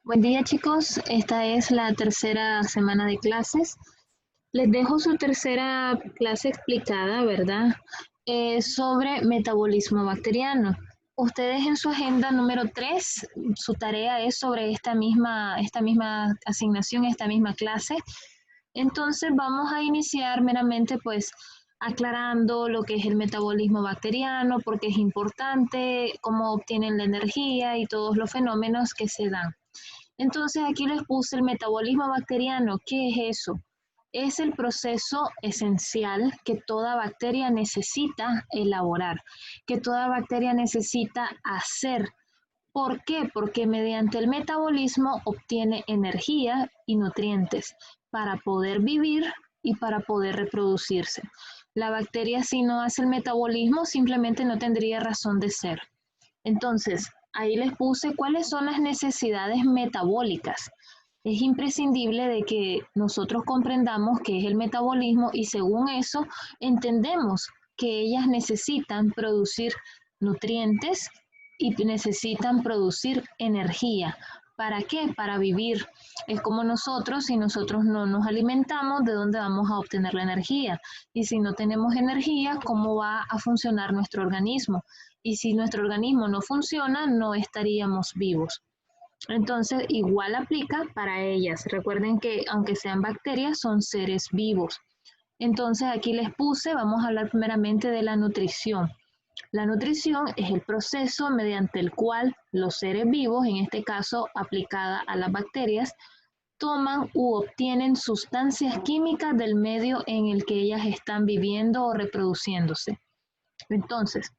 Buen día chicos, esta es la tercera semana de clases. Les dejo su tercera clase explicada, ¿verdad? Sobre metabolismo bacteriano. Ustedes en su agenda número 3, su tarea es sobre esta misma asignación, esta misma clase. Entonces vamos a iniciar meramente pues aclarando lo que es el metabolismo bacteriano, por qué es importante, cómo obtienen la energía y todos los fenómenos que se dan. Entonces aquí les puse el metabolismo bacteriano. ¿Qué es eso? Es el proceso esencial que toda bacteria necesita elaborar, que toda bacteria necesita hacer. ¿Por qué? Porque mediante el metabolismo obtiene energía y nutrientes para poder vivir y para poder reproducirse. La bacteria, si no hace el metabolismo, simplemente no tendría razón de ser. Entonces, ahí les puse cuáles son las necesidades metabólicas. Es imprescindible de que nosotros comprendamos qué es el metabolismo y según eso entendemos que ellas necesitan producir nutrientes y necesitan producir energía. ¿Para qué? Para vivir. Es como nosotros, si nosotros no nos alimentamos, ¿de dónde vamos a obtener la energía? Y si no tenemos energía, ¿cómo va a funcionar nuestro organismo? Y si nuestro organismo no funciona, no estaríamos vivos. Entonces, igual aplica para ellas. Recuerden que aunque sean bacterias, son seres vivos. Entonces, aquí les puse, vamos a hablar primeramente de la nutrición. La nutrición es el proceso mediante el cual los seres vivos, en este caso aplicada a las bacterias, toman u obtienen sustancias químicas del medio en el que ellas están viviendo o reproduciéndose. Entonces,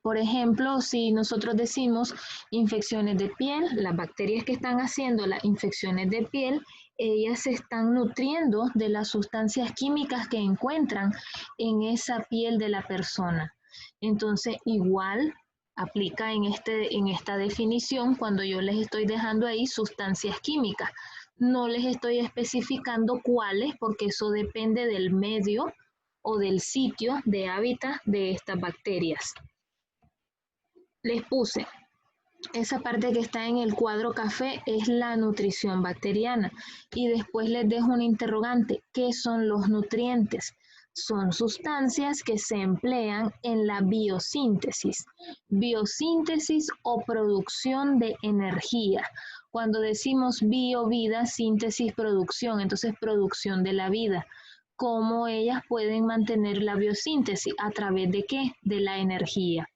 por ejemplo, si nosotros decimos infecciones de piel, las bacterias que están haciendo las infecciones de piel, ellas se están nutriendo de las sustancias químicas que encuentran en esa piel de la persona. Entonces, igual aplica en esta definición cuando yo les estoy dejando ahí sustancias químicas. No les estoy especificando cuáles porque eso depende del medio o del sitio de hábitat de estas bacterias. Les puse, esa parte que está en el cuadro café es la nutrición bacteriana y después les dejo un interrogante, ¿qué son los nutrientes? Son sustancias que se emplean en la biosíntesis o producción de energía. Cuando decimos bio, vida, síntesis, producción, entonces producción de la vida. ¿Cómo ellas pueden mantener la biosíntesis? ¿A través de qué? De la energía.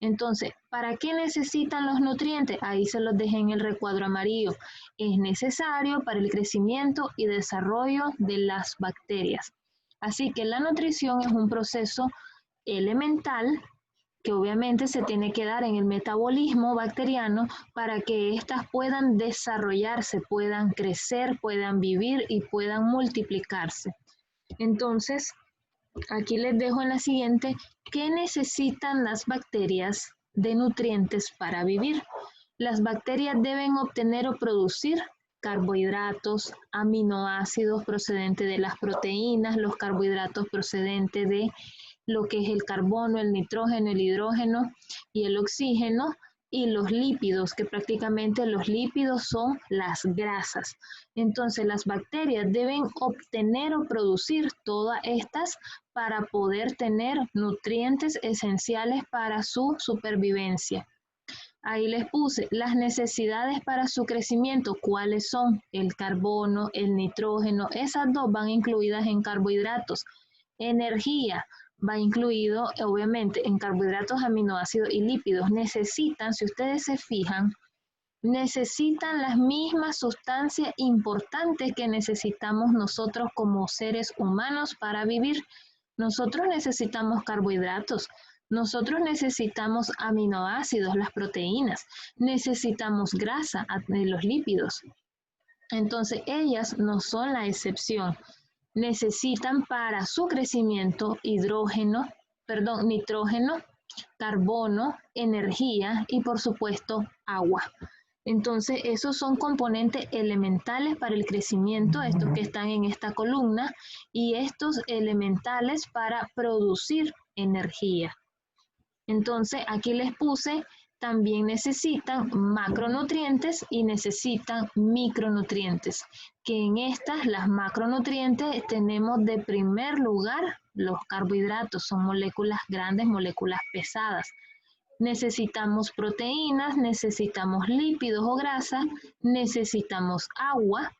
Entonces, ¿para qué necesitan los nutrientes? Ahí se los dejé en el recuadro amarillo. Es necesario para el crecimiento y desarrollo de las bacterias. Así que la nutrición es un proceso elemental que obviamente se tiene que dar en el metabolismo bacteriano para que éstas puedan desarrollarse, puedan crecer, puedan vivir y puedan multiplicarse. Entonces, aquí les dejo en la siguiente, ¿qué necesitan las bacterias de nutrientes para vivir? Las bacterias deben obtener o producir carbohidratos, aminoácidos procedentes de las proteínas, los carbohidratos procedentes de lo que es el carbono, el nitrógeno, el hidrógeno y el oxígeno, y los lípidos, que prácticamente los lípidos son las grasas. Entonces las bacterias deben obtener o producir todas estas para poder tener nutrientes esenciales para su supervivencia. Ahí les puse las necesidades para su crecimiento, cuáles son el carbono, el nitrógeno, esas dos van incluidas en carbohidratos. Energía va incluido obviamente en carbohidratos, aminoácidos y lípidos. Necesitan, si ustedes se fijan, necesitan las mismas sustancias importantes que necesitamos nosotros como seres humanos para vivir. Nosotros necesitamos carbohidratos, nosotros necesitamos aminoácidos, las proteínas, necesitamos grasa, los lípidos. Entonces ellas no son la excepción. Necesitan para su crecimiento nitrógeno, carbono, energía y por supuesto agua. Entonces esos son componentes elementales para el crecimiento, estos que están en esta columna, y estos elementales para producir energía. Entonces aquí les puse también necesitan macronutrientes y necesitan micronutrientes, que en estas, las macronutrientes, tenemos de primer lugar los carbohidratos, son moléculas grandes, moléculas pesadas. Necesitamos proteínas, necesitamos lípidos o grasa, necesitamos agua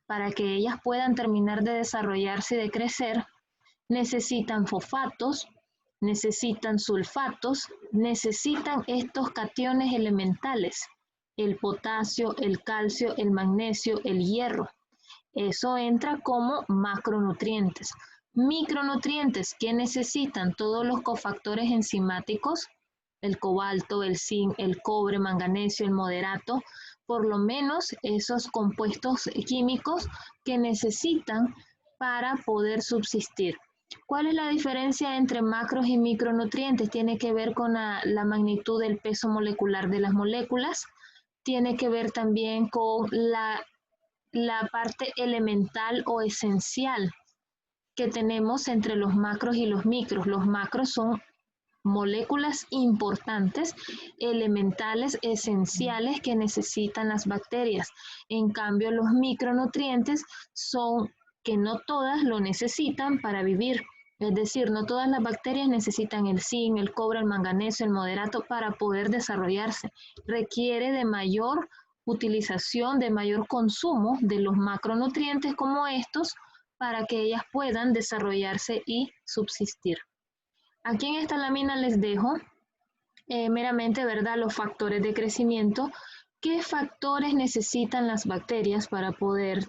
para que ellas puedan terminar de desarrollarse y de crecer, necesitan fosfatos, necesitan sulfatos, necesitan estos cationes elementales, el potasio, el calcio, el magnesio, el hierro. Eso entra como macronutrientes. Micronutrientes que necesitan todos los cofactores enzimáticos, el cobalto, el zinc, el cobre, manganesio, el moderato, por lo menos esos compuestos químicos que necesitan para poder subsistir. ¿Cuál es la diferencia entre macros y micronutrientes? Tiene que ver con la magnitud del peso molecular de las moléculas, tiene que ver también con la parte elemental o esencial que tenemos entre los macros y los micros. Los macros son moléculas importantes, elementales, esenciales que necesitan las bacterias. En cambio, los micronutrientes son que no todas lo necesitan para vivir. Es decir, no todas las bacterias necesitan el zinc, el cobre, el manganeso, el moderato para poder desarrollarse. Requiere de mayor utilización, de mayor consumo de los macronutrientes como estos para que ellas puedan desarrollarse y subsistir. Aquí en esta lámina les dejo meramente, ¿verdad?, los factores de crecimiento. ¿Qué factores necesitan las bacterias para poder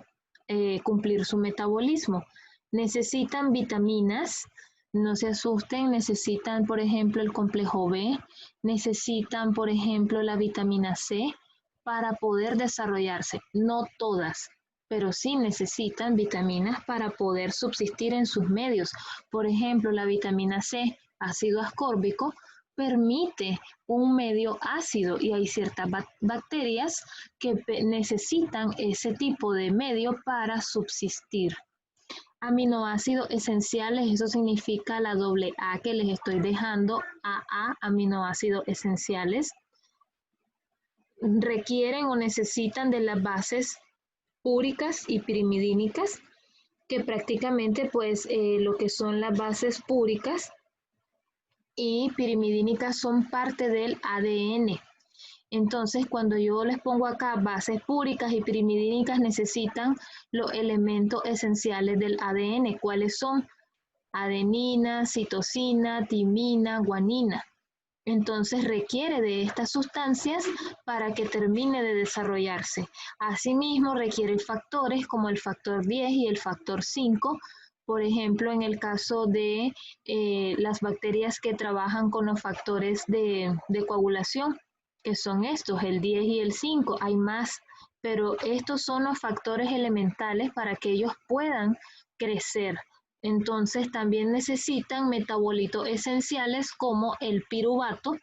cumplir su metabolismo? Necesitan vitaminas, no se asusten, necesitan, por ejemplo, el complejo B, necesitan, por ejemplo, la vitamina C para poder desarrollarse. No todas, pero sí necesitan vitaminas para poder subsistir en sus medios. Por ejemplo, la vitamina C, ácido ascórbico, permite un medio ácido y hay ciertas bacterias que necesitan ese tipo de medio para subsistir. Aminoácidos esenciales, eso significa la doble A que les estoy dejando, AA, aminoácidos esenciales. Requieren o necesitan de las bases púricas y pirimidínicas, que prácticamente pues lo que son las bases púricas y pirimidínicas son parte del ADN. Entonces, cuando yo les pongo acá bases púricas y pirimidínicas, necesitan los elementos esenciales del ADN. ¿Cuáles son? Adenina, citosina, timina, guanina. Entonces requiere de estas sustancias para que termine de desarrollarse. Asimismo, requiere factores como el factor 10 y el factor 5. Por ejemplo, en el caso de las bacterias que trabajan con los factores de coagulación, que son estos, el 10 y el 5. Hay más, pero estos son los factores elementales para que ellos puedan crecer. Entonces también necesitan metabolitos esenciales como el piruvato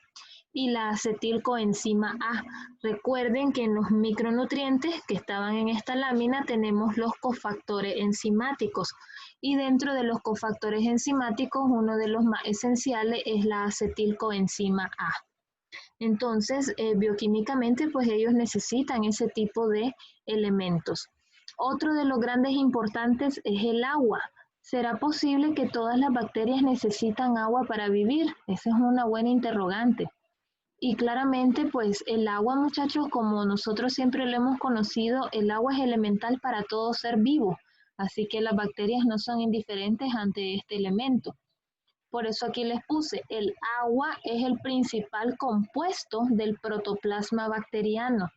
y la acetilcoenzima A. Recuerden que en los micronutrientes que estaban en esta lámina tenemos los cofactores enzimáticos y dentro de los cofactores enzimáticos uno de los más esenciales es la acetilcoenzima A. Entonces, bioquímicamente, pues ellos necesitan ese tipo de elementos. Otro de los grandes importantes es el agua. ¿Será posible que todas las bacterias necesitan agua para vivir? Esa es una buena interrogante. Y claramente, pues el agua, muchachos, como nosotros siempre lo hemos conocido, el agua es elemental para todo ser vivo. Así que las bacterias no son indiferentes ante este elemento. Por eso aquí les puse, el agua es el principal compuesto del protoplasma bacteriano.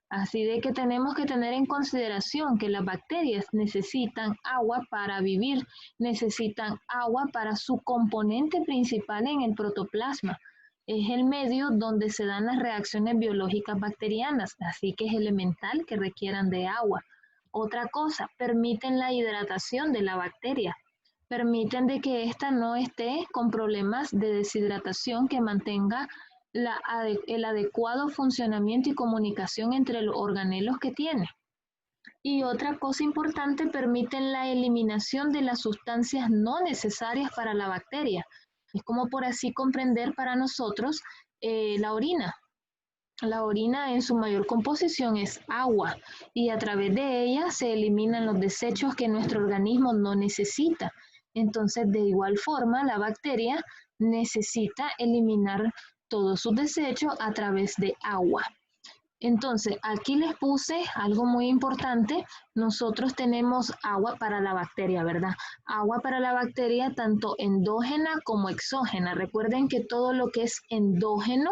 Así de que tenemos que tener en consideración que las bacterias necesitan agua para vivir, necesitan agua para su componente principal en el protoplasma. Es el medio donde se dan las reacciones biológicas bacterianas, así que es elemental que requieran de agua. Otra cosa, permiten la hidratación de la bacteria. Permiten de que ésta no esté con problemas de deshidratación, que mantenga el adecuado funcionamiento y comunicación entre los organelos que tiene. Y otra cosa importante, permiten la eliminación de las sustancias no necesarias para la bacteria. Es como por así comprender para nosotros la orina. La orina en su mayor composición es agua y a través de ella se eliminan los desechos que nuestro organismo no necesita. Entonces, de igual forma, la bacteria necesita eliminar todos sus desechos a través de agua. Entonces, aquí les puse algo muy importante. Nosotros tenemos agua para la bacteria, ¿verdad? Agua para la bacteria tanto endógena como exógena. Recuerden que todo lo que es endógeno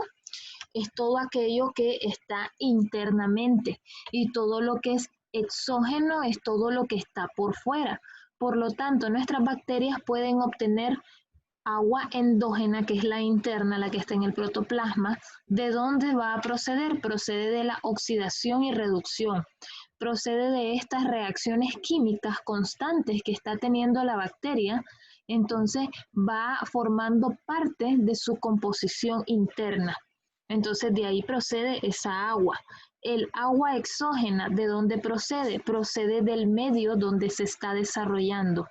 es todo aquello que está internamente y todo lo que es exógeno es todo lo que está por fuera. Por lo tanto, nuestras bacterias pueden obtener agua endógena, que es la interna, la que está en el protoplasma. ¿De dónde va a proceder? Procede de la oxidación y reducción. Procede de estas reacciones químicas constantes que está teniendo la bacteria. Entonces va formando parte de su composición interna. Entonces de ahí procede esa agua. El agua exógena, ¿de dónde procede? Procede del medio donde se está desarrollando.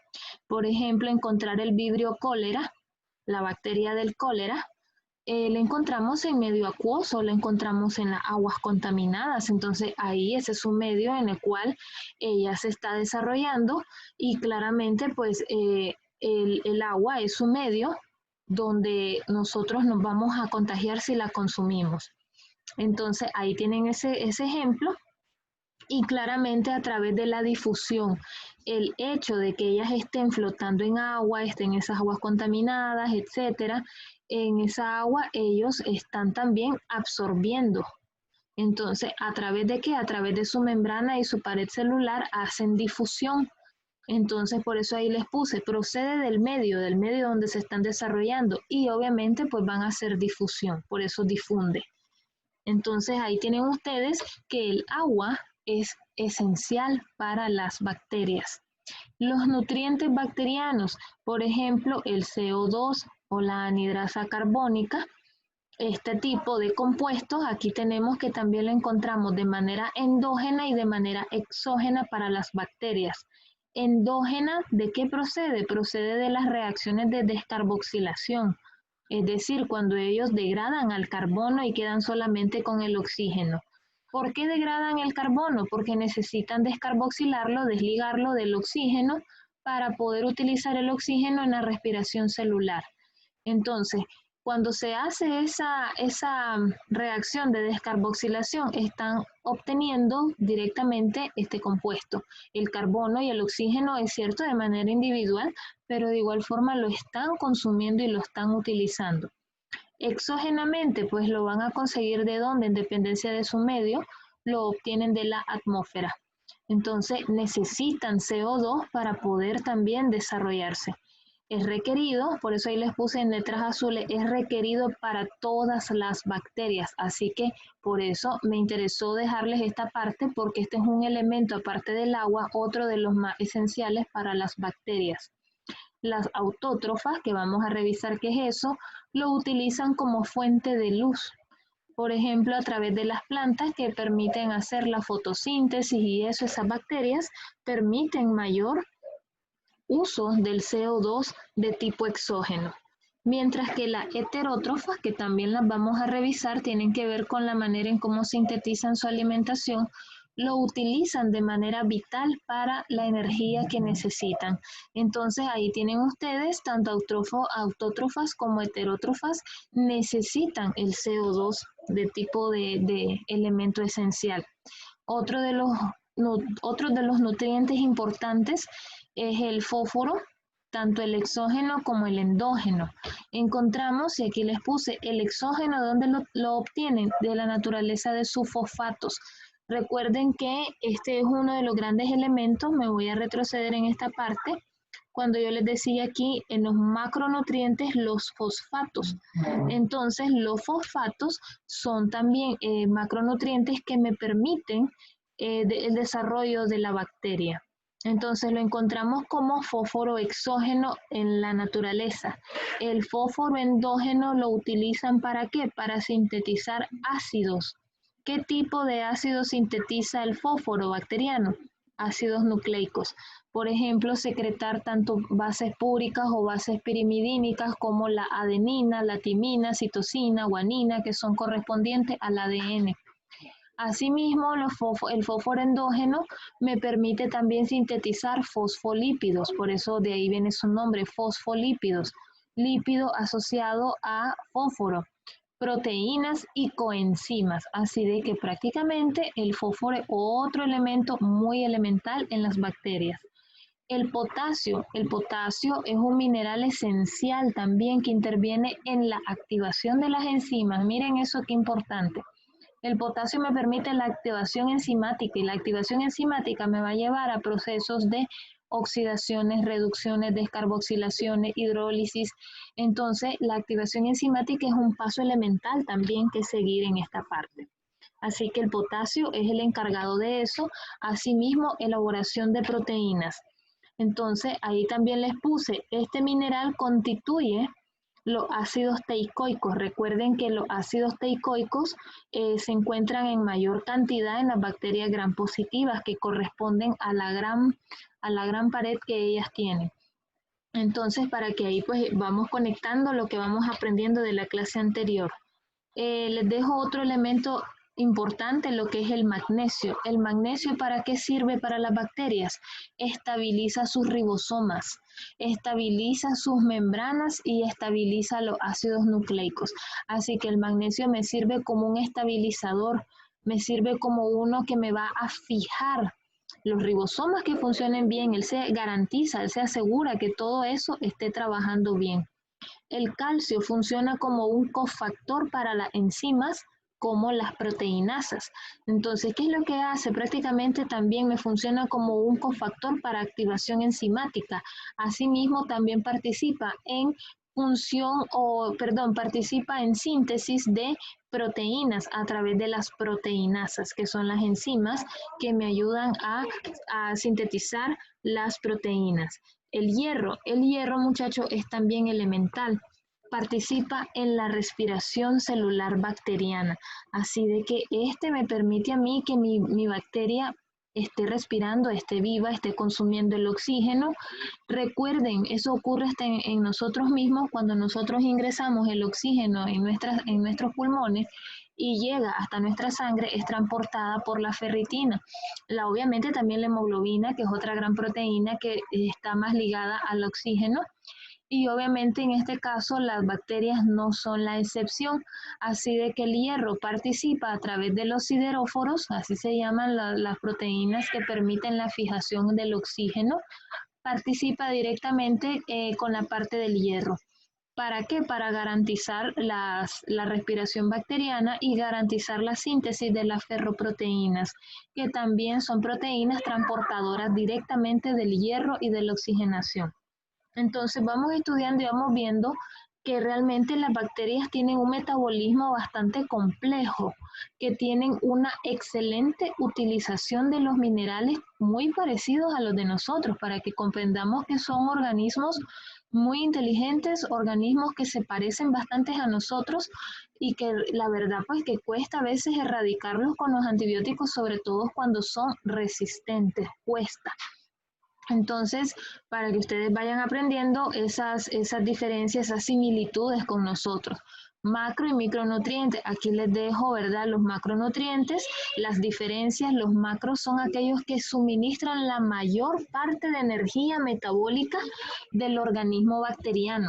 Por ejemplo, encontrar el Vibrio cólera, la bacteria del cólera, la encontramos en medio acuoso, la encontramos en las aguas contaminadas. Entonces ahí ese es un medio en el cual ella se está desarrollando y claramente pues el agua es un medio donde nosotros nos vamos a contagiar si la consumimos. Entonces ahí tienen ese ejemplo y claramente a través de la difusión, el hecho de que ellas estén flotando en agua, estén en esas aguas contaminadas, etcétera, en esa agua ellos están también absorbiendo. Entonces, ¿a través de qué? A través de su membrana y su pared celular hacen difusión. Entonces, por eso ahí les puse, procede del medio donde se están desarrollando y obviamente pues van a hacer difusión, por eso difunde. Entonces ahí tienen ustedes que el agua es esencial para las bacterias. Los nutrientes bacterianos, por ejemplo, el CO2 o la anhidrasa carbónica, este tipo de compuestos, aquí tenemos que también lo encontramos de manera endógena y de manera exógena para las bacterias. Endógena, ¿de qué procede? Procede de las reacciones de descarboxilación, es decir, cuando ellos degradan al carbono y quedan solamente con el oxígeno. ¿Por qué degradan el carbono? Porque necesitan descarboxilarlo, desligarlo del oxígeno para poder utilizar el oxígeno en la respiración celular. Entonces, cuando se hace esa reacción de descarboxilación, están obteniendo directamente este compuesto. El carbono y el oxígeno es cierto de manera individual, pero de igual forma lo están consumiendo y lo están utilizando. Exógenamente, pues lo van a conseguir de dónde, en dependencia de su medio, lo obtienen de la atmósfera. Entonces necesitan CO2 para poder también desarrollarse. Es requerido, por eso ahí les puse en letras azules, es requerido para todas las bacterias. Así que por eso me interesó dejarles esta parte, porque este es un elemento, aparte del agua, otro de los más esenciales para las bacterias. Las autótrofas, que vamos a revisar qué es eso, lo utilizan como fuente de luz. Por ejemplo, a través de las plantas que permiten hacer la fotosíntesis y eso, esas bacterias permiten mayor uso del CO2 de tipo exógeno. Mientras que las heterótrofas, que también las vamos a revisar, tienen que ver con la manera en cómo sintetizan su alimentación, lo utilizan de manera vital para la energía que necesitan. Entonces ahí tienen ustedes, tanto autótrofas como heterótrofas necesitan el CO2 de tipo de elemento esencial. Otro de los nutrientes importantes es el fósforo, tanto el exógeno como el endógeno. Encontramos, y aquí les puse, el exógeno, ¿dónde lo obtienen? De la naturaleza de sus fosfatos. Recuerden que este es uno de los grandes elementos, me voy a retroceder en esta parte, cuando yo les decía aquí en los macronutrientes los fosfatos. Entonces los fosfatos son también macronutrientes que me permiten el desarrollo de la bacteria. Entonces lo encontramos como fósforo exógeno en la naturaleza. El fósforo endógeno lo utilizan ¿para qué? Para sintetizar ácidos. ¿Qué tipo de ácido sintetiza el fósforo bacteriano? ácidos nucleicos. Por ejemplo, secretar tanto bases púricas o bases pirimidínicas como la adenina, la timina, citosina, guanina, que son correspondientes al ADN. Asimismo, el fósforo endógeno me permite también sintetizar fosfolípidos, por eso de ahí viene su nombre, fosfolípidos, lípido asociado a fósforo, proteínas y coenzimas, así de que prácticamente el fósforo es otro elemento muy elemental en las bacterias. El potasio es un mineral esencial también que interviene en la activación de las enzimas. Miren eso qué importante. El potasio me permite la activación enzimática y la activación enzimática me va a llevar a procesos de oxidaciones, reducciones, descarboxilaciones, hidrólisis. Entonces, la activación enzimática es un paso elemental también que seguir en esta parte. Así que el potasio es el encargado de eso. Asimismo, elaboración de proteínas. Entonces, ahí también les puse, este mineral constituye los ácidos teicoicos. Recuerden que los ácidos teicoicos se encuentran en mayor cantidad en las bacterias gram positivas que corresponden a la gran pared que ellas tienen. Entonces, para que ahí pues vamos conectando lo que vamos aprendiendo de la clase anterior. Les dejo otro elemento importante, lo que es el magnesio. ¿El magnesio para qué sirve para las bacterias? Estabiliza sus ribosomas, estabiliza sus membranas y estabiliza los ácidos nucleicos. Así que el magnesio me sirve como un estabilizador, me sirve como uno que me va a fijar los ribosomas que funcionen bien. Él se garantiza, él se asegura que todo eso esté trabajando bien. El calcio funciona como un cofactor para las enzimas como las proteinasas. Entonces, ¿qué es lo que hace? Prácticamente también me funciona como un cofactor para activación enzimática. Asimismo, también participa en participa en síntesis de proteínas a través de las proteinasas, que son las enzimas que me ayudan a sintetizar las proteínas. El hierro, muchachos, es también elemental. Participa en la respiración celular bacteriana. Así de que este me permite a mí que mi bacteria esté respirando, esté viva, esté consumiendo el oxígeno. Recuerden, eso ocurre hasta en nosotros mismos cuando nosotros ingresamos el oxígeno en nuestros pulmones y llega hasta nuestra sangre, es transportada por la ferritina. Obviamente también la hemoglobina, que es otra gran proteína que está más ligada al oxígeno. Y obviamente en este caso las bacterias no son la excepción, así de que el hierro participa a través de los sideróforos, así se llaman las proteínas que permiten la fijación del oxígeno, participa directamente con la parte del hierro. ¿Para qué? Para garantizar la respiración bacteriana y garantizar la síntesis de las ferroproteínas, que también son proteínas transportadoras directamente del hierro y de la oxigenación. Entonces vamos estudiando y vamos viendo que realmente las bacterias tienen un metabolismo bastante complejo, que tienen una excelente utilización de los minerales muy parecidos a los de nosotros, para que comprendamos que son organismos muy inteligentes, organismos que se parecen bastante a nosotros y que la verdad pues que cuesta a veces erradicarlos con los antibióticos, sobre todo cuando son resistentes, cuesta. Entonces, para que ustedes vayan aprendiendo esas diferencias, esas similitudes con nosotros. Macro y micronutrientes, aquí les dejo, ¿verdad? Los macronutrientes, las diferencias, los macros son aquellos que suministran la mayor parte de energía metabólica del organismo bacteriano.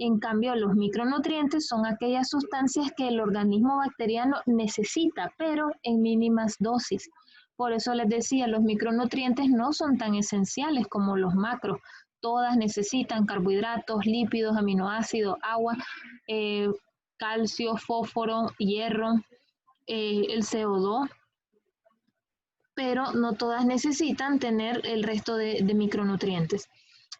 En cambio, los micronutrientes son aquellas sustancias que el organismo bacteriano necesita, pero en mínimas dosis. Por eso les decía, los micronutrientes no son tan esenciales como los macros. Todas necesitan carbohidratos, lípidos, aminoácidos, agua, calcio, fósforo, hierro, el CO2, pero no todas necesitan tener el resto de micronutrientes.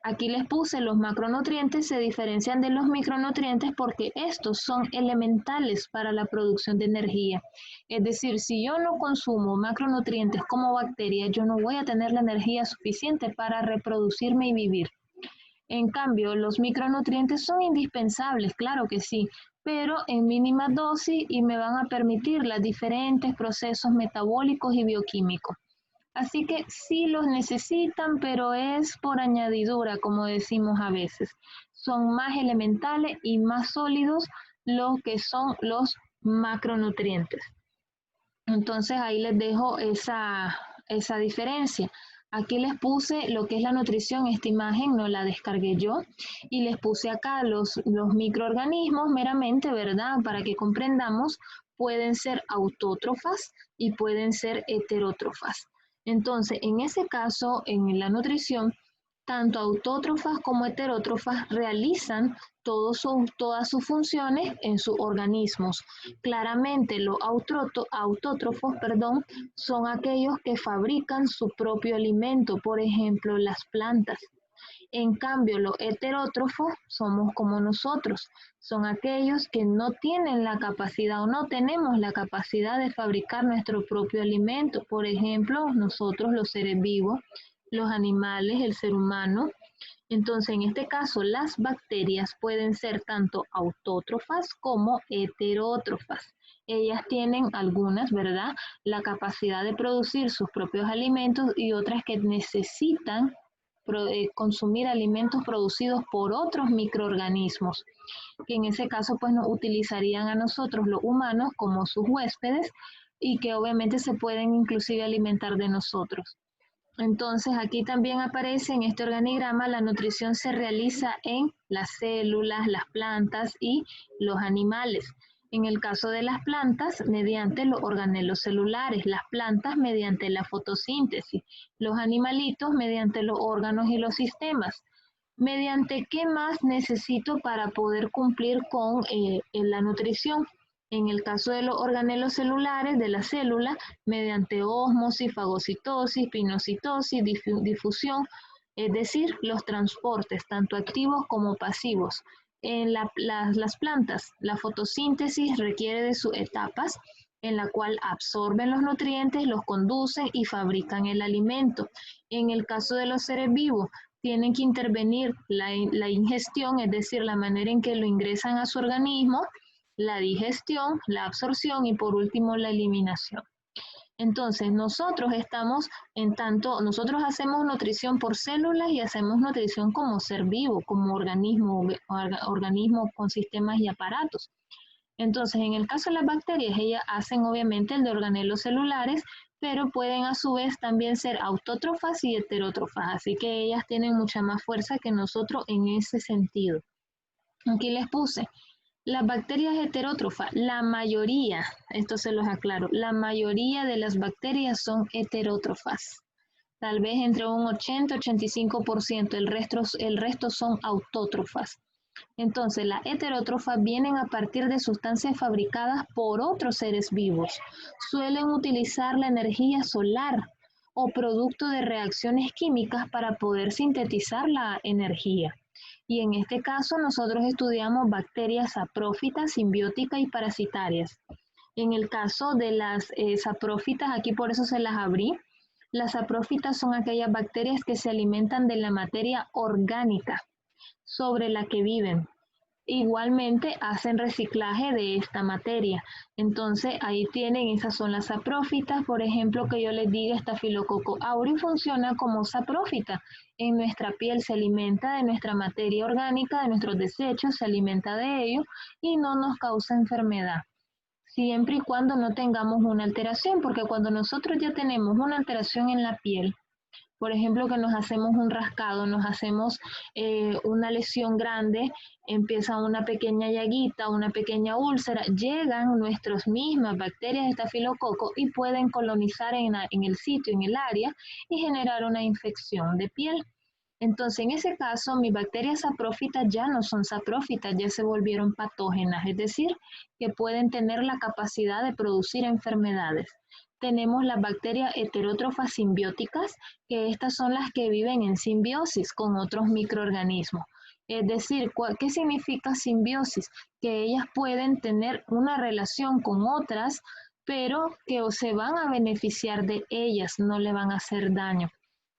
Aquí les puse los macronutrientes se diferencian de los micronutrientes porque estos son elementales para la producción de energía. Es decir, si yo no consumo macronutrientes como bacteria, yo no voy a tener la energía suficiente para reproducirme y vivir. En cambio, los micronutrientes son indispensables, claro que sí, pero en mínima dosis y me van a permitir los diferentes procesos metabólicos y bioquímicos. Así que sí los necesitan, pero es por añadidura, como decimos a veces. Son más elementales y más sólidos lo que son los macronutrientes. Entonces ahí les dejo esa diferencia. Aquí les puse lo que es la nutrición, esta imagen no la descargué yo, y les puse acá los microorganismos meramente, ¿verdad? Para que comprendamos, pueden ser autótrofas y pueden ser heterótrofas. Entonces, en ese caso, en la nutrición, tanto autótrofas como heterótrofas realizan todas sus funciones en sus organismos. Claramente los autótrofos, son aquellos que fabrican su propio alimento, por ejemplo, las plantas. En cambio, los heterótrofos somos como nosotros, son aquellos que no tienen la capacidad o no tenemos la capacidad de fabricar nuestro propio alimento. Por ejemplo, nosotros los seres vivos, los animales, el ser humano. Entonces, en este caso, las bacterias pueden ser tanto autótrofas como heterótrofas. Ellas tienen algunas, ¿verdad?, la capacidad de producir sus propios alimentos y otras que necesitan consumir alimentos producidos por otros microorganismos, que en ese caso pues nos utilizarían a nosotros los humanos como sus huéspedes y que obviamente se pueden inclusive alimentar de nosotros. Entonces aquí también aparece en este organigrama la nutrición se realiza en las células, las plantas y los animales. En el caso de las plantas, mediante los organelos celulares, las plantas mediante la fotosíntesis, los animalitos mediante los órganos y los sistemas. ¿Mediante qué más necesito para poder cumplir con la nutrición? En el caso de los organelos celulares de la célula, mediante ósmosis, fagocitosis, pinocitosis, difusión, es decir, los transportes, tanto activos como pasivos. En las plantas, la fotosíntesis requiere de sus etapas, en la cual absorben los nutrientes, los conducen y fabrican el alimento. En el caso de los seres vivos, tienen que intervenir la ingestión, es decir, la manera en que lo ingresan a su organismo, la digestión, la absorción y por último la eliminación. Entonces, nosotros nosotros hacemos nutrición por células y hacemos nutrición como ser vivo, como organismo con sistemas y aparatos. Entonces, en el caso de las bacterias, ellas hacen obviamente el de organelos celulares, pero pueden a su vez también ser autótrofas y heterótrofas, así que ellas tienen mucha más fuerza que nosotros en ese sentido. Aquí les puse las bacterias heterótrofas, la mayoría, esto se los aclaro, la mayoría de las bacterias son heterótrofas. Tal vez entre un 80-85%, el resto son autótrofas. Entonces, las heterótrofas vienen a partir de sustancias fabricadas por otros seres vivos. Suelen utilizar la energía solar o producto de reacciones químicas para poder sintetizar la energía. Y en este caso nosotros estudiamos bacterias saprófitas, simbióticas y parasitarias. En el caso de las saprófitas, aquí por eso se las abrí, las saprófitas son aquellas bacterias que se alimentan de la materia orgánica sobre la que viven. Igualmente hacen reciclaje de esta materia. Entonces ahí tienen, esas son las saprófitas, por ejemplo, que yo les diga, Staphylococcus aureus funciona como saprófita. En nuestra piel se alimenta de nuestra materia orgánica, de nuestros desechos, se alimenta de ello y no nos causa enfermedad. Siempre y cuando no tengamos una alteración, porque cuando nosotros ya tenemos una alteración en la piel, por ejemplo, que nos hacemos un rascado, nos hacemos una lesión grande, empieza una pequeña llaguita, una pequeña úlcera, llegan nuestras mismas bacterias de estafilococo y pueden colonizar en el sitio, en el área, y generar una infección de piel. Entonces, en ese caso, mis bacterias saprófitas ya no son saprófitas, ya se volvieron patógenas, es decir, que pueden tener la capacidad de producir enfermedades. Tenemos las bacterias heterótrofas simbióticas, que estas son las que viven en simbiosis con otros microorganismos. Es decir, ¿qué significa simbiosis? Que ellas pueden tener una relación con otras, pero que se van a beneficiar de ellas, no le van a hacer daño.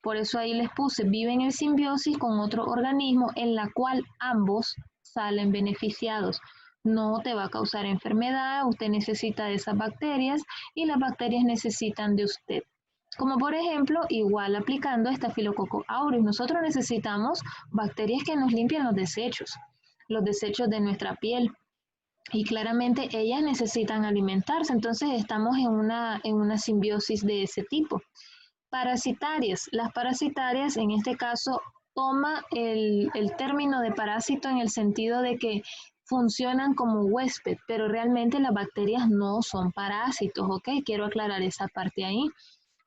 Por eso ahí les puse, viven en simbiosis con otro organismo en la cual ambos salen beneficiados. No te va a causar enfermedad, usted necesita de esas bacterias y las bacterias necesitan de usted. Como por ejemplo, igual aplicando Staphylococcus aureus, nosotros necesitamos bacterias que nos limpien los desechos de nuestra piel. Y claramente ellas necesitan alimentarse, entonces estamos en una simbiosis de ese tipo. Parasitarias. Las parasitarias, en este caso, toma el término de parásito en el sentido de que funcionan como huésped, pero realmente las bacterias no son parásitos, ¿ok? Quiero aclarar esa parte ahí.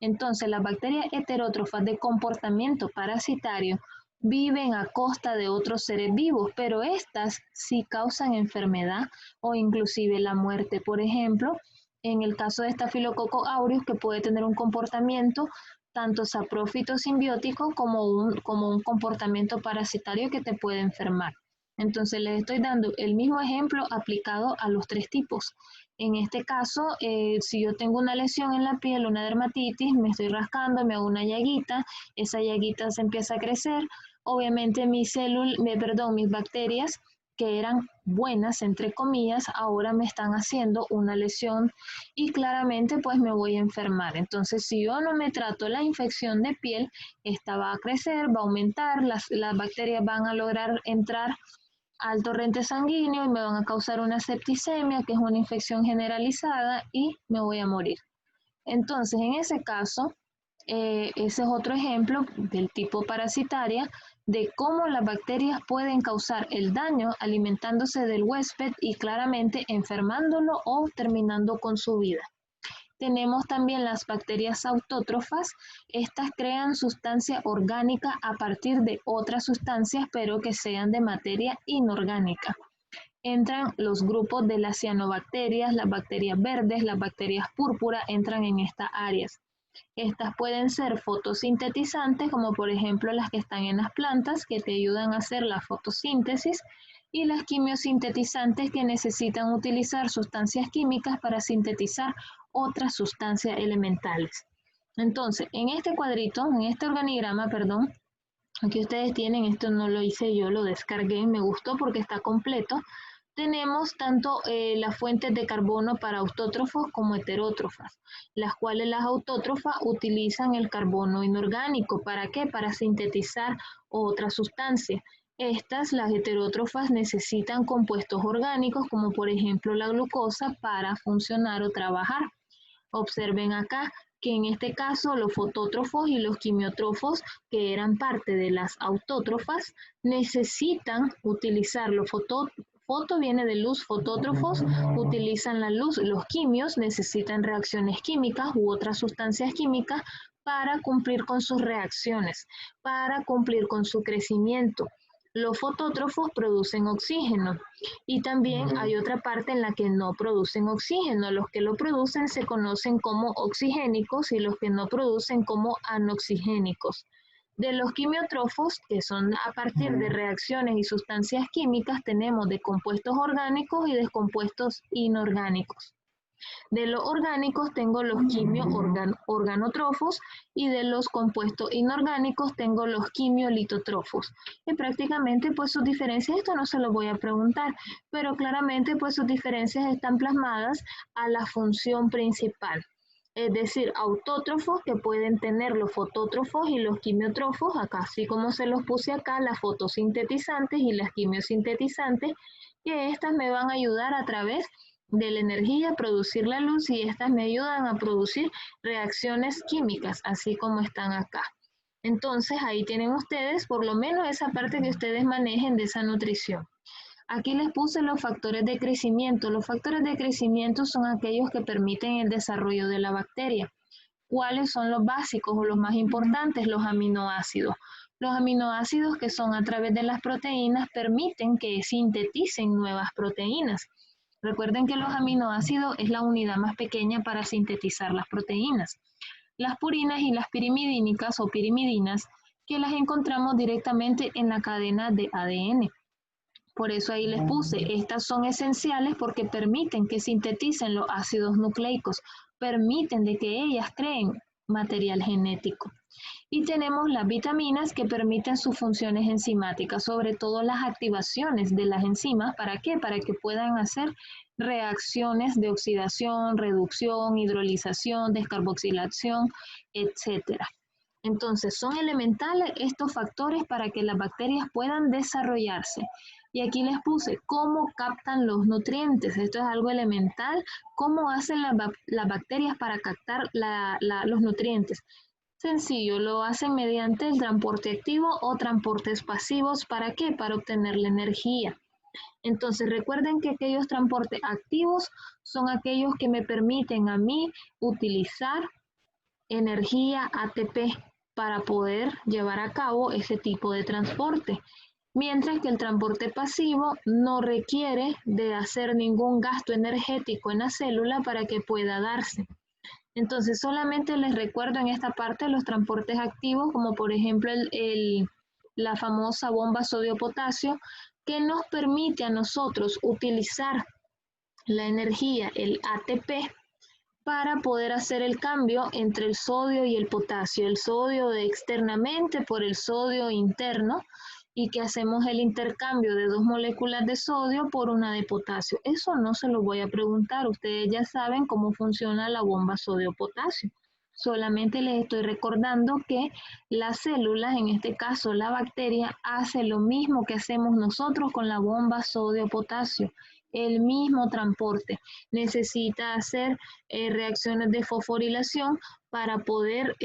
Entonces, las bacterias heterótrofas de comportamiento parasitario viven a costa de otros seres vivos, pero estas sí causan enfermedad o inclusive la muerte. Por ejemplo, en el caso de Staphylococcus aureus, que puede tener un comportamiento tanto saprófito simbiótico como un comportamiento parasitario que te puede enfermar. Entonces les estoy dando el mismo ejemplo aplicado a los tres tipos. En este caso, si yo tengo una lesión en la piel, una dermatitis, me estoy rascando, me hago una llaguita, esa llaguita se empieza a crecer, obviamente mis bacterias que eran buenas, entre comillas, ahora me están haciendo una lesión y claramente pues me voy a enfermar. Entonces, si yo no me trato la infección de piel, esta va a crecer, va a aumentar, las bacterias van a lograr entrar al torrente sanguíneo y me van a causar una septicemia, que es una infección generalizada, y me voy a morir. Entonces, en ese caso, ese es otro ejemplo del tipo parasitaria, de cómo las bacterias pueden causar el daño alimentándose del huésped y claramente enfermándolo o terminando con su vida. Tenemos también las bacterias autótrofas. Estas crean sustancia orgánica a partir de otras sustancias, pero que sean de materia inorgánica. Entran los grupos de las cianobacterias, las bacterias verdes, las bacterias púrpura, entran en estas áreas. Estas pueden ser fotosintetizantes, como por ejemplo las que están en las plantas, que te ayudan a hacer la fotosíntesis, y las quimiosintetizantes, que necesitan utilizar sustancias químicas para sintetizar otras sustancias elementales. Entonces, en este cuadrito, en este organigrama, perdón, aquí ustedes tienen, esto no lo hice yo, lo descargué, me gustó porque está completo. Tenemos tanto las fuentes de carbono para autótrofos como heterótrofas, las cuales las autótrofas utilizan el carbono inorgánico. ¿Para qué? Para sintetizar otra sustancia. Estas, las heterótrofas, necesitan compuestos orgánicos, como por ejemplo la glucosa, para funcionar o trabajar. Observen acá que en este caso los fotótrofos y los quimiótrofos, que eran parte de las autótrofas, necesitan utilizar los foto viene de luz, fotótrofos utilizan la luz, los quimios necesitan reacciones químicas u otras sustancias químicas para cumplir con sus reacciones, para cumplir con su crecimiento. Los fotótrofos producen oxígeno y también hay otra parte en la que no producen oxígeno. Los que lo producen se conocen como oxigénicos y los que no producen como anoxigénicos. De los quimiótrofos, que son a partir de reacciones y sustancias químicas, tenemos de compuestos orgánicos y de compuestos inorgánicos. De los orgánicos tengo los quimio-organótrofos y de los compuestos inorgánicos tengo los quimiolitótrofos. Y prácticamente pues sus diferencias, esto no se lo voy a preguntar, pero claramente pues sus diferencias están plasmadas a la función principal. Es decir, autótrofos que pueden tener los fotótrofos y los quimiótrofos, acá así como se los puse acá, las fotosintetizantes y las quimiosintetizantes, que estas me van a ayudar a través de la energía a producir la luz y estas me ayudan a producir reacciones químicas, así como están acá. Entonces ahí tienen ustedes por lo menos esa parte que ustedes manejen de esa nutrición. Aquí les puse los factores de crecimiento. Los factores de crecimiento son aquellos que permiten el desarrollo de la bacteria. ¿Cuáles son los básicos o los más importantes? Los aminoácidos. Los aminoácidos, que son a través de las proteínas, permiten que sinteticen nuevas proteínas. Recuerden que los aminoácidos es la unidad más pequeña para sintetizar las proteínas. Las purinas y las pirimidínicas o pirimidinas, que las encontramos directamente en la cadena de ADN. Por eso ahí les puse, estas son esenciales porque permiten que sinteticen los ácidos nucleicos, permiten de que ellas creen material genético. Y tenemos las vitaminas que permiten sus funciones enzimáticas, sobre todo las activaciones de las enzimas. ¿Para qué? Para que puedan hacer reacciones de oxidación, reducción, hidrolización, descarboxilación, etcétera. Entonces, son elementales estos factores para que las bacterias puedan desarrollarse. Y aquí les puse cómo captan los nutrientes. Esto es algo elemental. ¿Cómo hacen las bacterias para captar los nutrientes? Sencillo, lo hacen mediante el transporte activo o transportes pasivos. ¿Para qué? Para obtener la energía. Entonces recuerden que aquellos transportes activos son aquellos que me permiten a mí utilizar energía ATP para poder llevar a cabo ese tipo de transporte. Mientras que el transporte pasivo no requiere de hacer ningún gasto energético en la célula para que pueda darse. Entonces, solamente les recuerdo en esta parte los transportes activos, como por ejemplo la famosa bomba sodio-potasio, que nos permite a nosotros utilizar la energía, el ATP, para poder hacer el cambio entre el sodio y el potasio. El sodio externamente por el sodio interno, y que hacemos el intercambio de 2 moléculas de sodio por una de potasio. Eso no se lo voy a preguntar, ustedes ya saben cómo funciona la bomba sodio-potasio. Solamente les estoy recordando que las células, en este caso la bacteria, hace lo mismo que hacemos nosotros con la bomba sodio-potasio. El mismo transporte. Necesita hacer reacciones de fosforilación para poder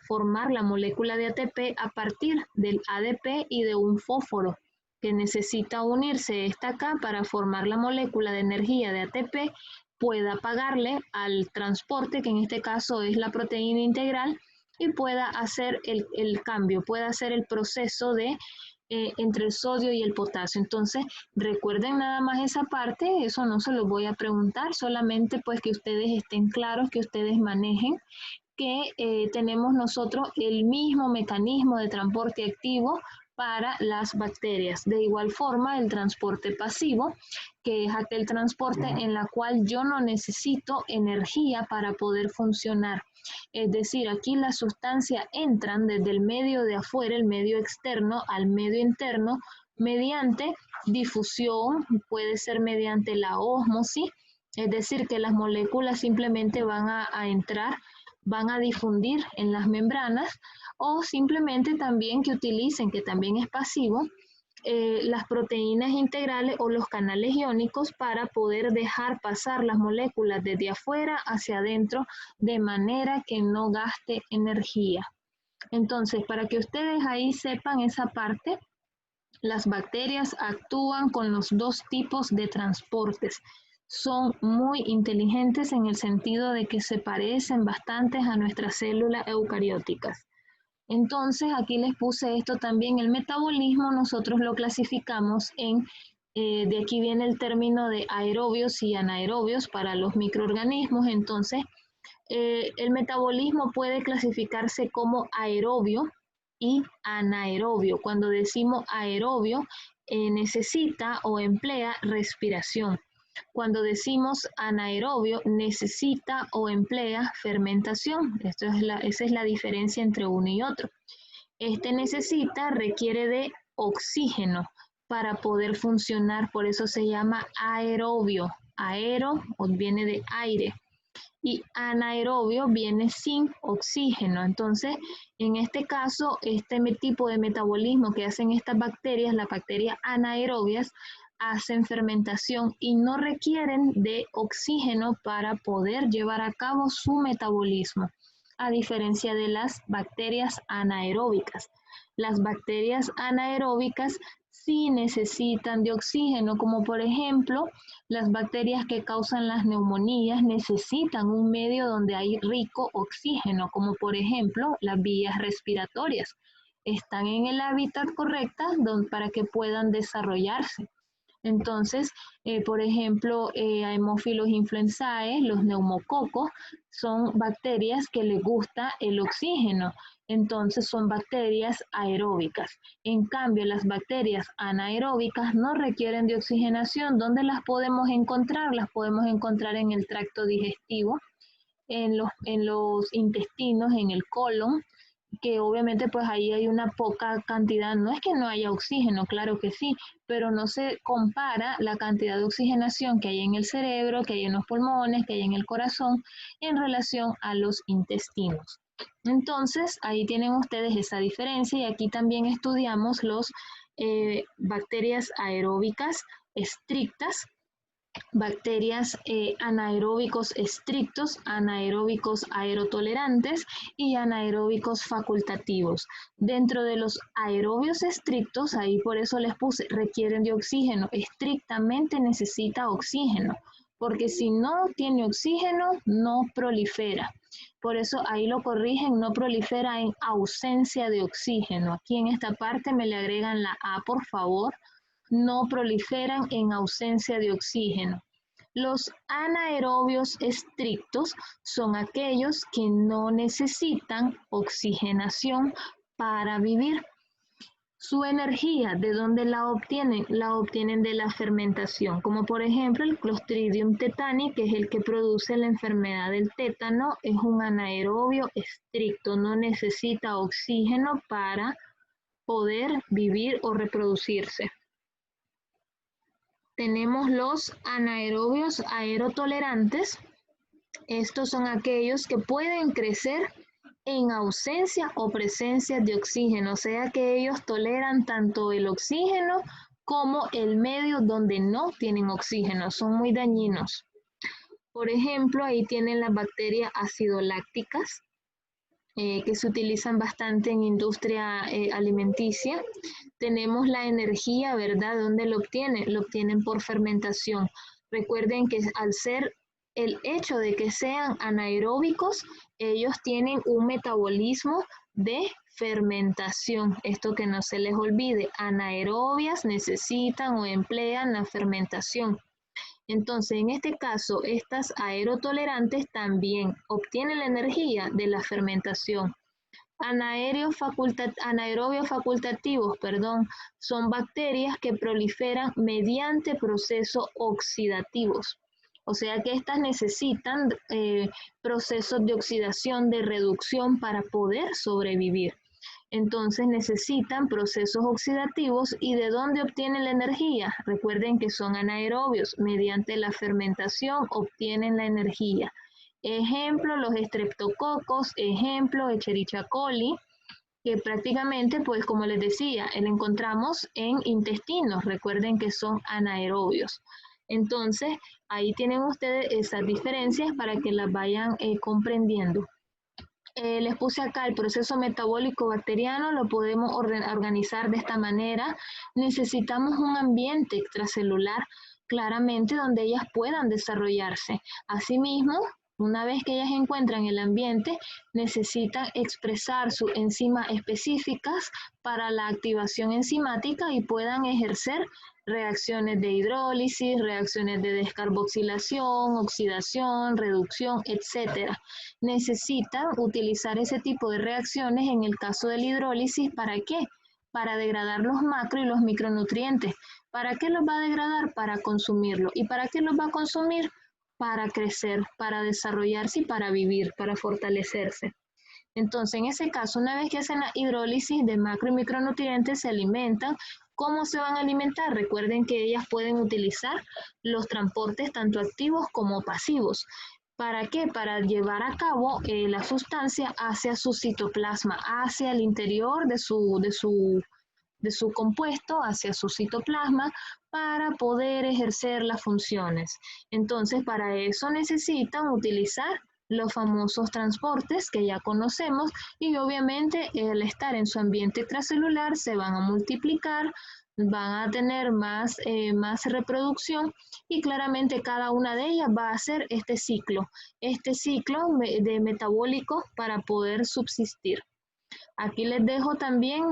formar la molécula de ATP a partir del ADP y de un fósforo que necesita unirse esta acá para formar la molécula de energía de ATP, pueda pagarle al transporte, que en este caso es la proteína integral, y pueda hacer el cambio, pueda hacer el proceso de entre el sodio y el potasio. Entonces, recuerden nada más esa parte, eso no se lo voy a preguntar, solamente pues que ustedes estén claros, que ustedes manejen que tenemos nosotros el mismo mecanismo de transporte activo para las bacterias. De igual forma, el transporte pasivo, que es aquel transporte en la cual yo no necesito energía para poder funcionar. Es decir, aquí las sustancias entran desde el medio de afuera, el medio externo, al medio interno, mediante difusión, puede ser mediante la ósmosis, es decir, que las moléculas simplemente van a entrar, van a difundir en las membranas, o simplemente también que utilicen, que también es pasivo, las proteínas integrales o los canales iónicos para poder dejar pasar las moléculas desde afuera hacia adentro de manera que no gaste energía. Entonces, para que ustedes ahí sepan esa parte, las bacterias actúan con los 2 tipos de transportes. Son muy inteligentes en el sentido de que se parecen bastante a nuestras células eucarióticas. Entonces, aquí les puse esto también, el metabolismo nosotros lo clasificamos en, de aquí viene el término de aerobios y anaerobios para los microorganismos. Entonces, el metabolismo puede clasificarse como aerobio y anaerobio. Cuando decimos aerobio, necesita o emplea respiración. Cuando decimos anaerobio, necesita o emplea fermentación. Esa es la diferencia entre uno y otro. Este requiere de oxígeno para poder funcionar, por eso se llama aerobio. Aero viene de aire y anaerobio viene sin oxígeno. Entonces, en este caso, este tipo de metabolismo que hacen estas bacterias, las bacterias anaerobias, hacen fermentación y no requieren de oxígeno para poder llevar a cabo su metabolismo, a diferencia de las bacterias anaeróbicas. Las bacterias anaeróbicas sí necesitan de oxígeno, como por ejemplo, las bacterias que causan las neumonías necesitan un medio donde hay rico oxígeno, como por ejemplo las vías respiratorias. Están en el hábitat correcto para que puedan desarrollarse. Entonces, por ejemplo, Haemophilus influenzae, los neumococos, son bacterias que les gusta el oxígeno. Entonces, son bacterias aeróbicas. En cambio, las bacterias anaeróbicas no requieren de oxigenación. ¿Dónde las podemos encontrar? Las podemos encontrar en el tracto digestivo, en los intestinos, en el colon, que obviamente pues ahí hay una poca cantidad, no es que no haya oxígeno, claro que sí, pero no se compara la cantidad de oxigenación que hay en el cerebro, que hay en los pulmones, que hay en el corazón, en relación a los intestinos. Entonces, ahí tienen ustedes esa diferencia y aquí también estudiamos los bacterias aeróbicas estrictas, bacterias anaeróbicos estrictos, anaeróbicos aerotolerantes y anaeróbicos facultativos. Dentro de los aerobios estrictos, ahí por eso les puse, requieren de oxígeno, estrictamente necesita oxígeno, porque si no tiene oxígeno, no prolifera. Por eso ahí lo corrigen, no prolifera en ausencia de oxígeno. Aquí en esta parte me le agregan la A, por favor. No proliferan en ausencia de oxígeno. Los anaerobios estrictos son aquellos que no necesitan oxigenación para vivir. Su energía, ¿de dónde la obtienen? La obtienen de la fermentación, como por ejemplo el Clostridium tetani, que es el que produce la enfermedad del tétano, es un anaerobio estricto, no necesita oxígeno para poder vivir o reproducirse. Tenemos los anaerobios aerotolerantes. Estos son aquellos que pueden crecer en ausencia o presencia de oxígeno, o sea que ellos toleran tanto el oxígeno como el medio donde no tienen oxígeno, son muy dañinos. Por ejemplo, ahí tienen las bacterias acidolácticas, que se utilizan bastante en industria alimenticia. Tenemos la energía, ¿verdad? ¿Dónde lo obtienen? Lo obtienen por fermentación. Recuerden que al ser el hecho de que sean anaeróbicos, ellos tienen un metabolismo de fermentación. Esto que no se les olvide, anaerobias necesitan o emplean la fermentación. Entonces, en este caso, estas aerotolerantes también obtienen la energía de la fermentación. Anaerobios facultativos, son bacterias que proliferan mediante procesos oxidativos. O sea que estas necesitan procesos de oxidación, de reducción para poder sobrevivir. Entonces necesitan procesos oxidativos. ¿Y de dónde obtienen la energía? Recuerden que son anaerobios, mediante la fermentación obtienen la energía. Ejemplo, los estreptococos, ejemplo, Escherichia coli, que prácticamente, pues como les decía, lo encontramos en intestinos, recuerden que son anaerobios. Entonces, ahí tienen ustedes esas diferencias para que las vayan comprendiendo. Les puse acá el proceso metabólico bacteriano, lo podemos organizar de esta manera. Necesitamos un ambiente extracelular, claramente, donde ellas puedan desarrollarse. Asimismo, una vez que ellas encuentran el ambiente, necesitan expresar sus enzimas específicas para la activación enzimática y puedan ejercer reacciones de hidrólisis, reacciones de descarboxilación, oxidación, reducción, etc. Necesitan utilizar ese tipo de reacciones en el caso de la hidrólisis. ¿Para qué? Para degradar los macro y los micronutrientes. ¿Para qué los va a degradar? Para consumirlo. ¿Y para qué los va a consumir? Para crecer, para desarrollarse y para vivir, para fortalecerse. Entonces, en ese caso, una vez que hacen la hidrólisis de macro y micronutrientes, se alimentan. ¿Cómo se van a alimentar? Recuerden que ellas pueden utilizar los transportes tanto activos como pasivos. ¿Para qué? Para llevar a cabo la sustancia hacia su citoplasma, hacia el interior de su compuesto, hacia su citoplasma, para poder ejercer las funciones. Entonces, para eso necesitan utilizar los famosos transportes que ya conocemos y obviamente al estar en su ambiente extracelular se van a multiplicar, van a tener más reproducción y claramente cada una de ellas va a hacer este ciclo de metabólico para poder subsistir. Aquí les dejo también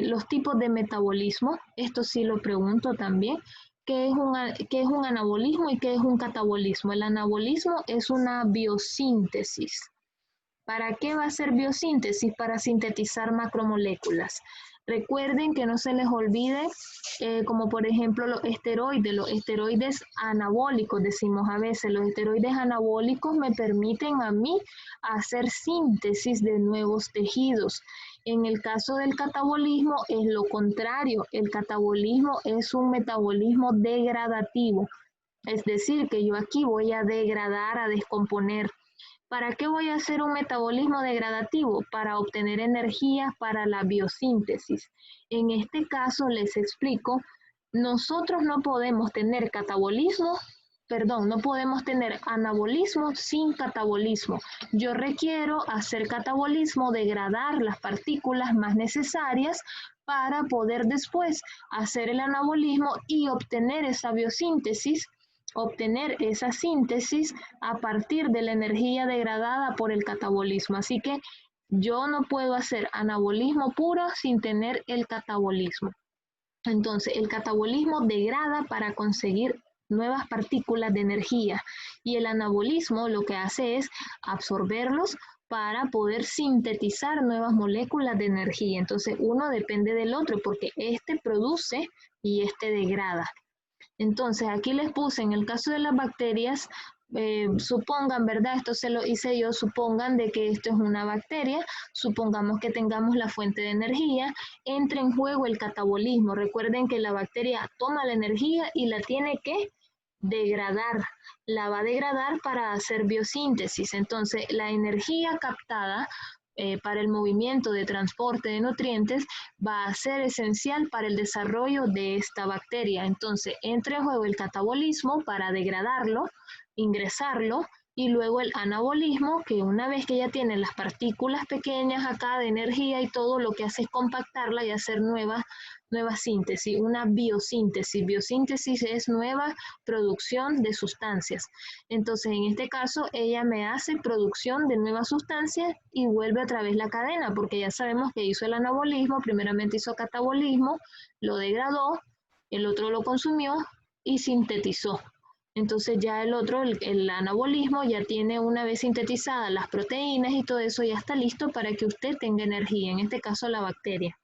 los tipos de metabolismo. Esto sí lo pregunto también. ¿Qué es un anabolismo y qué es un catabolismo? El anabolismo es una biosíntesis. ¿Para qué va a ser biosíntesis? Para sintetizar macromoléculas. Recuerden que no se les olvide, como por ejemplo los esteroides anabólicos, decimos a veces, los esteroides anabólicos me permiten a mí hacer síntesis de nuevos tejidos. En el caso del catabolismo es lo contrario, el catabolismo es un metabolismo degradativo, es decir, que yo aquí voy a degradar, a descomponer. ¿Para qué voy a hacer un metabolismo degradativo? Para obtener energía para la biosíntesis. En este caso les explico, nosotros no podemos tener no podemos tener anabolismo sin catabolismo. Yo requiero hacer catabolismo, degradar las partículas más necesarias para poder después hacer el anabolismo y obtener esa biosíntesis, obtener esa síntesis a partir de la energía degradada por el catabolismo. Así que yo no puedo hacer anabolismo puro sin tener el catabolismo. Entonces, el catabolismo degrada para conseguir nuevas partículas de energía y el anabolismo lo que hace es absorberlos para poder sintetizar nuevas moléculas de energía. Entonces, uno depende del otro porque este produce y este degrada. Entonces, aquí les puse, en el caso de las bacterias, supongan, ¿verdad? Esto se lo hice yo, supongan de que esto es una bacteria, supongamos que tengamos la fuente de energía, entra en juego el catabolismo. Recuerden que la bacteria toma la energía y la tiene que degradar, la va a degradar para hacer biosíntesis. Entonces, la energía captada para el movimiento de transporte de nutrientes va a ser esencial para el desarrollo de esta bacteria. Entonces, entra en juego el catabolismo para degradarlo, ingresarlo, y luego el anabolismo, que una vez que ya tiene las partículas pequeñas acá de energía y todo, lo que hace es compactarla y hacer nueva síntesis, una biosíntesis. Biosíntesis es nueva producción de sustancias. Entonces, en este caso, ella me hace producción de nuevas sustancias y vuelve otra vez la cadena, porque ya sabemos que hizo el anabolismo, primeramente hizo catabolismo, lo degradó, el otro lo consumió y sintetizó. Entonces ya el anabolismo ya tiene, una vez sintetizadas las proteínas y todo eso, ya está listo para que usted tenga energía, en este caso la bacteria,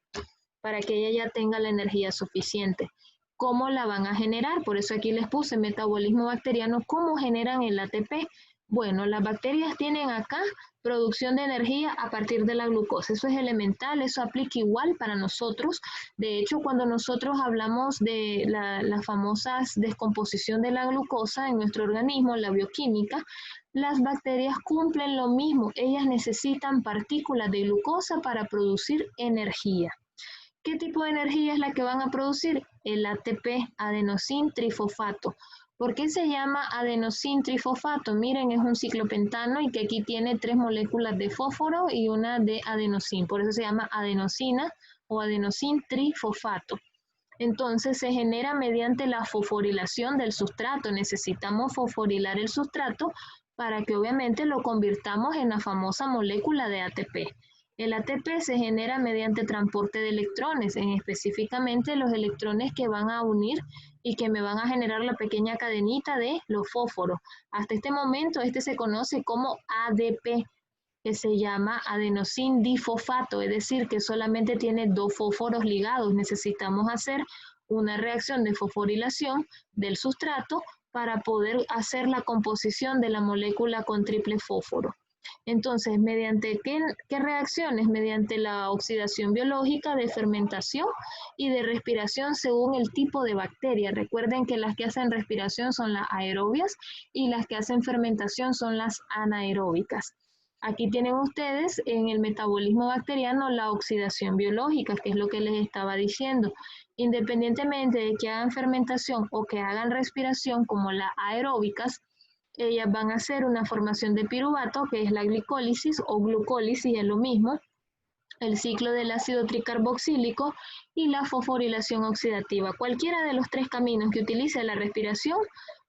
para que ella ya tenga la energía suficiente. ¿Cómo la van a generar? Por eso aquí les puse metabolismo bacteriano. ¿Cómo generan el ATP? Bueno, las bacterias tienen acá producción de energía a partir de la glucosa. Eso es elemental, eso aplica igual para nosotros. De hecho, cuando nosotros hablamos de la famosa descomposición de la glucosa en nuestro organismo, la bioquímica, las bacterias cumplen lo mismo. Ellas necesitan partículas de glucosa para producir energía. ¿Qué tipo de energía es la que van a producir? El ATP, adenosín trifosfato. ¿Por qué se llama adenosín trifosfato? Miren, es un ciclopentano y que aquí tiene 3 moléculas de fósforo y una de adenosín. Por eso se llama adenosina o adenosín trifosfato. Entonces se genera mediante la fosforilación del sustrato. Necesitamos fosforilar el sustrato para que obviamente lo convirtamos en la famosa molécula de ATP. El ATP se genera mediante transporte de electrones, específicamente los electrones que van a unir y que me van a generar la pequeña cadenita de los fósforos. Hasta este momento este se conoce como ADP, que se llama adenosín difosfato, es decir, que solamente tiene 2 fósforos ligados. Necesitamos hacer una reacción de fosforilación del sustrato para poder hacer la composición de la molécula con triple fósforo. Entonces, ¿mediante qué reacciones? Mediante la oxidación biológica, de fermentación y de respiración según el tipo de bacteria. Recuerden que las que hacen respiración son las aerobias y las que hacen fermentación son las anaeróbicas. Aquí tienen ustedes en el metabolismo bacteriano la oxidación biológica, que es lo que les estaba diciendo. Independientemente de que hagan fermentación o que hagan respiración, como las aeróbicas, ellas van a hacer una formación de piruvato, que es la glicólisis o glucólisis, es lo mismo, el ciclo del ácido tricarboxílico y la fosforilación oxidativa. Cualquiera de los 3 caminos que utilice la respiración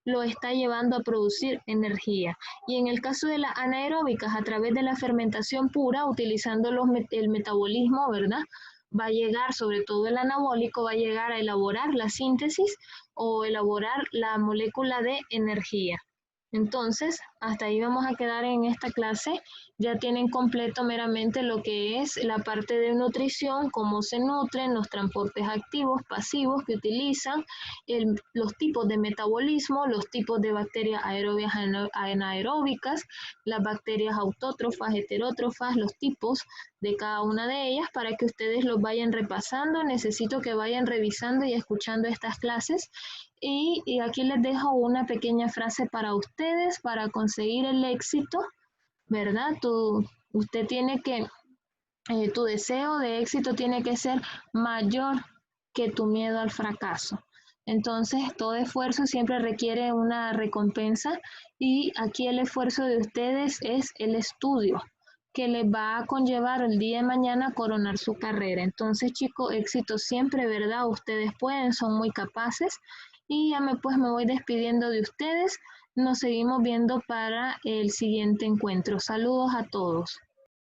lo está llevando a producir energía. Y en el caso de las anaeróbicas, a través de la fermentación pura, utilizando el metabolismo, ¿verdad?, va a llegar, sobre todo el anabólico, va a llegar a elaborar la síntesis o elaborar la molécula de energía. Entonces, Hasta ahí vamos a quedar en esta clase. Ya tienen completo meramente lo que es la parte de nutrición, cómo se nutren, los transportes activos, pasivos que utilizan, los tipos de metabolismo, los tipos de bacterias aerobias, anaeróbicas, las bacterias autótrofas, heterótrofas, los tipos de cada una de ellas para que ustedes los vayan repasando. Necesito que vayan revisando y escuchando estas clases. Y aquí les dejo una pequeña frase para ustedes para conseguir el éxito, ¿verdad? Usted tiene que, tu deseo de éxito tiene que ser mayor que tu miedo al fracaso. Entonces, todo esfuerzo siempre requiere una recompensa y aquí el esfuerzo de ustedes es el estudio que les va a conllevar el día de mañana a coronar su carrera. Entonces, chicos, éxito siempre, ¿verdad? Ustedes pueden, son muy capaces y ya me voy despidiendo de ustedes. Nos seguimos viendo para el siguiente encuentro. Saludos a todos.